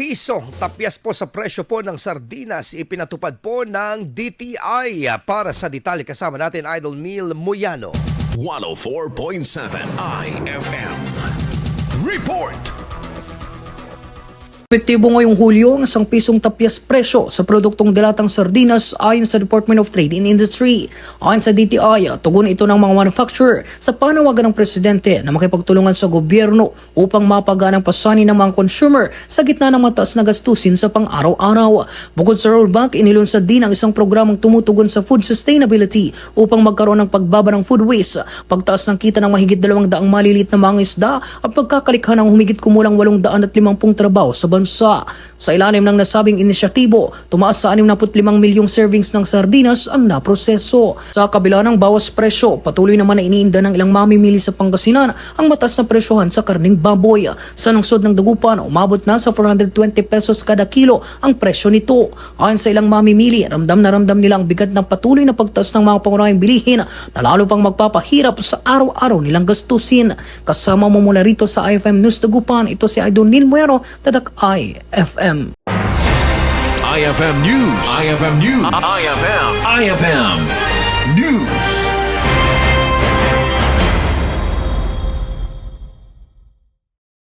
piso. Tapyas po sa presyo po ng sardinas ipinatupad po ng DTI. Para sa detalye kasama natin Idol Neil Muyano. 104.7 IFM Report. Epektibo ngayong Hulyo ang 1 pisong tapyas presyo sa produktong dilatang sardinas ayon sa Department of Trade and Industry. Ayon sa DTI, tugon ito ng mga manufacturer sa panawagan ng Presidente na makipagtulungan sa gobyerno upang mapagaan ang pasanin ng mga consumer sa gitna ng mataas na gastusin sa pang-araw-araw. Bukod sa rollback, inilunsad din ang isang programang tumutugon sa food sustainability upang magkaroon ng pagbaba ng food waste, pagtaas ng kita ng mahigit 200 malilit na mga isda at pagkakalikha ng humigit kumulang 850 trabaho sa bansa. Sa ilalim ng nasabing inisyatibo, tumaas sa 65 milyong servings ng sardinas ang naproseso. Sa kabila ng bawas presyo, patuloy naman na iniinda ng ilang mamimili sa Pangasinan ang mataas na presyohan sa karning baboy. Sa lungsod ng Dagupan, umabot na sa 420 pesos kada kilo ang presyo nito. Ayon sa ilang mamimili, ramdam na ramdam nila ang bigat ng patuloy na pagtaas ng mga pangunahing bilihin na lalo pang magpapahirap sa araw-araw nilang gastusin. Kasama mo mula rito sa IFM News Dagupan, ito si Idol Neil Muyano, Tadak IFM. IFM News. IFM News. IFM News.